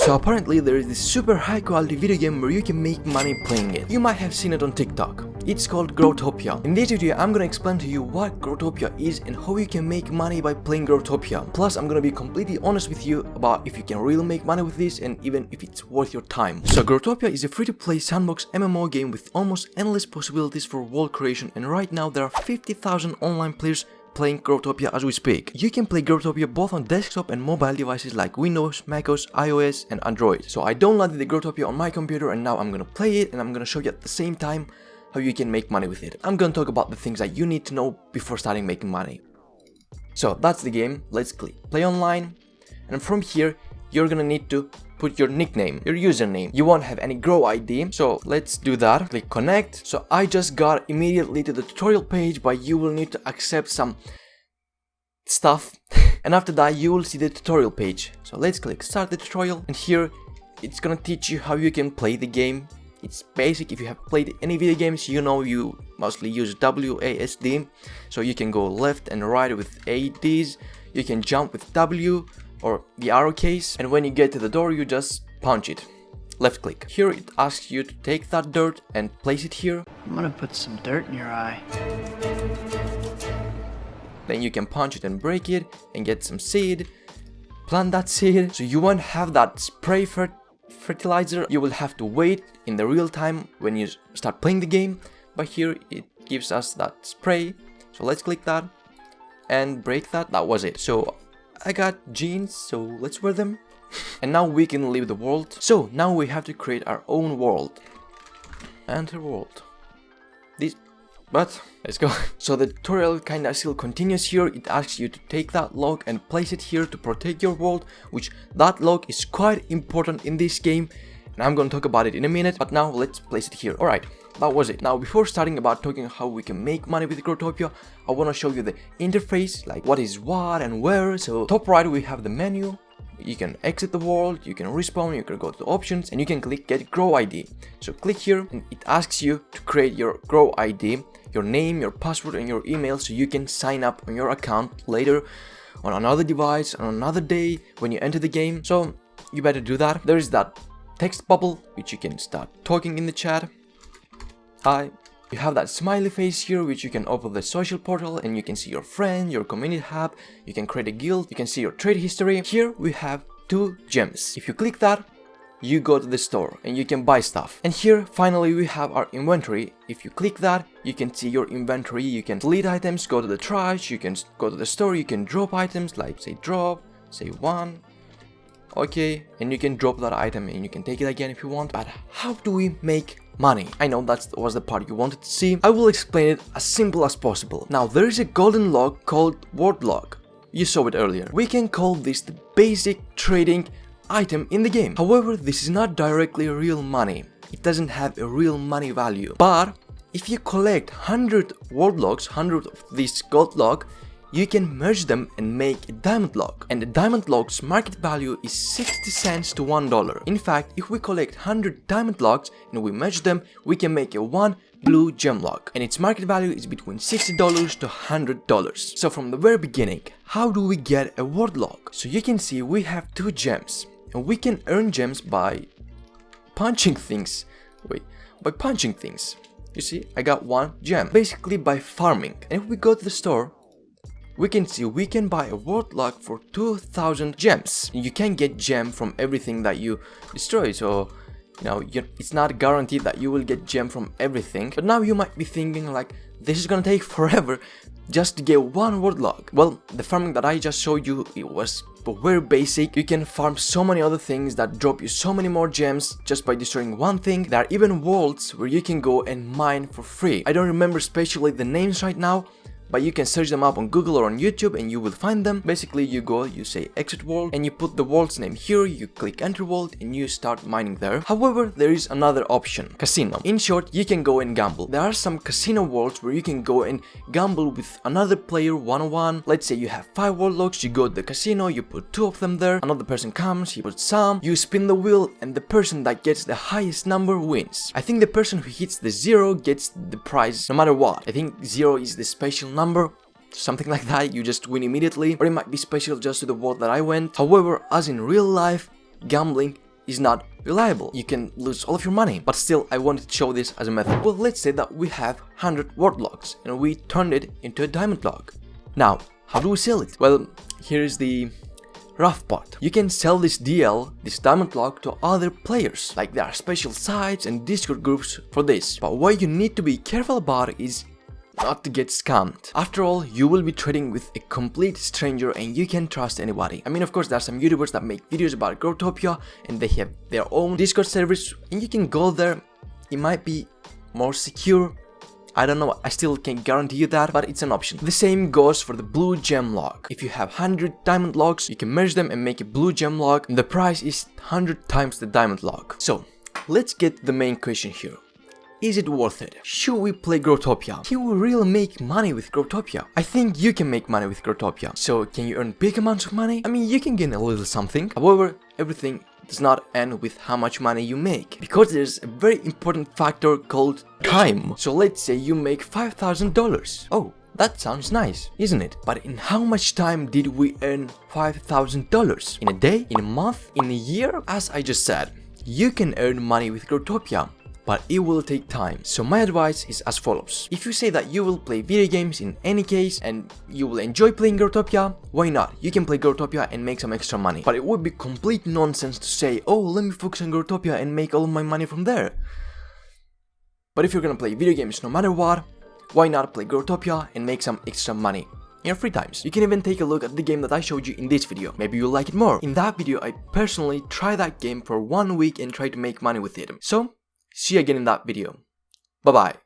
So apparently there is this super high quality video game where you can make money playing it. You might have seen it on TikTok. It's called Growtopia. In this video I'm gonna explain to you what Growtopia is and how you can make money by playing Growtopia. Plus I'm gonna be completely honest with you about if you can really make money with this and even if it's worth your time. So Growtopia is a free-to-play sandbox MMO game with almost endless possibilities for world creation, and right now there are 50,000 online players playing Growtopia as we speak. You can play Growtopia both on desktop and mobile devices like Windows, macOS, iOS and Android. So I downloaded the Growtopia on my computer and now I'm gonna play it and I'm gonna show you at the same time how you can make money with it. I'm gonna talk about the things that you need to know before starting making money. So that's the game. Let's click play online, and from here you're gonna need to put your nickname, your username. You won't have any Grow ID, so let's do that. Click connect. So I just got immediately to the tutorial page, but you will need to accept some stuff and after that you will see the tutorial page. So let's click start the tutorial, and here it's gonna teach you how you can play the game. It's basic. If you have played any video games, you know you mostly use WASD, so you can go left and right with ADs. You can jump with W or the arrow keys, and when you get to the door you just punch it. Left click. Here it asks you to take that dirt and place it here. I'm gonna put some dirt in your eye. Then you can punch it and break it and get some seed. Plant that seed. So you won't have that spray fertilizer. You will have to wait in the real time when you start playing the game, but here it gives us that spray. So let's click that and break that. That was it. So I got jeans, so let's wear them. And now we can leave the world. So now we have to create our own world. Enter world. But let's go. So the tutorial kinda still continues here. It asks you to take that log and place it here to protect your world, which that log is quite important in this game, and I'm gonna talk about it in a minute, but now let's place it here. Alright, that was it. Now before starting about talking how we can make money with Growtopia, I wanna show you the interface, like what is what and where. So top right we have the menu. You can exit the world, you can respawn, you can go to the options, and you can click get Grow ID. So click here and it asks you to create your Grow ID, your name, your password and your email, so you can sign up on your account later on another device on another day when you enter the game. So you better do that. There is that text bubble which you can start talking in the chat. Hi. You have that smiley face here which you can open the social portal and you can see your friend, your community hub, you can create a guild, you can see your trade history. Here we have 2 gems. If you click that, you go to the store and you can buy stuff. And here finally we have our inventory. If you click that, you can see your inventory. You can delete items, go to the trash, you can go to the store, you can drop items like say drop, say 1. Okay, and you can drop that item and you can take it again if you want. But how do we make money? I know that was the part you wanted to see. I will explain it as simple as possible. Now there is a golden log called word log. You saw it earlier. We can call this the basic trading item in the game. However, this is not directly real money. It doesn't have a real money value. But if you collect 100 word logs, 100 of this gold log, you can merge them and make a diamond log. And the diamond log's market value is 60 cents to $1. In fact, if we collect 100 diamond logs and we merge them, we can make a 1 blue gem log. And its market value is between $60 to $100. So from the very beginning, how do we get a word log? So you can see we have 2 gems. And we can earn gems by punching things. By punching things. You see, I got 1 gem. Basically by farming. And if we go to the store, we can see we can buy a word log for 2,000 gems. You can get gem from everything that you destroy, so you know it's not guaranteed that you will get gem from everything. But now you might be thinking like, this is gonna take forever just to get 1 word log. Well, the farming that I just showed you, it was very basic. You can farm so many other things that drop you so many more gems just by destroying 1 thing. There are even worlds where you can go and mine for free. I don't remember especially the names right now, but you can search them up on Google or on YouTube and you will find them. Basically you go, you say exit world and you put the world's name here, you click enter world and you start mining there. However, there is another option, casino. In short, you can go and gamble. There are some casino worlds where you can go and gamble with another player one-on-one. Let's say you have 5 world logs, you go to the casino, you put 2 of them there, another person comes, he puts some, you spin the wheel and the person that gets the highest number wins. I think the person who hits the 0 gets the prize no matter what. I think 0 is the special number, something like that, you just win immediately, or it might be special just to the world that I went. However, as in real life, gambling is not reliable. You can lose all of your money. But still, I wanted to show this as a method. Well, let's say that we have 100 word logs and we turned it into a diamond log. Now, how do we sell it? Well, here's the rough part. You can sell this DL, this diamond log, to other players. Like, there are special sites and Discord groups for this. But what you need to be careful about is not to get scammed. After all, you will be trading with a complete stranger and you can't trust anybody. I mean, of course, there are some YouTubers that make videos about Growtopia and they have their own Discord servers and you can go there. It might be more secure. I don't know, I still can't guarantee you that, but it's an option. The same goes for the blue gem log. If you have 100 diamond logs, you can merge them and make a blue gem log, and the price is 100 times the diamond log. So, let's get the main question here. Is it worth it? Should we play Growtopia? Can we really make money with Growtopia? I think you can make money with Growtopia. So, can you earn big amounts of money? I mean, you can gain a little something. However, everything does not end with how much money you make, because there's a very important factor called time. So let's say you make $5,000. Oh, that sounds nice, isn't it? But in how much time did we earn $5,000? In a day? In a month? In a year? As I just said, you can earn money with Growtopia, but it will take time. So my advice is as follows. If you say that you will play video games in any case and you will enjoy playing Growtopia, why not? You can play Growtopia and make some extra money. But it would be complete nonsense to say, oh, let me focus on Growtopia and make all of my money from there. But if you're gonna play video games no matter what, why not play Growtopia and make some extra money in your free times? You can even take a look at the game that I showed you in this video. Maybe you'll like it more. In that video, I personally tried that game for 1 week and tried to make money with it. So, see you again in that video. Bye bye.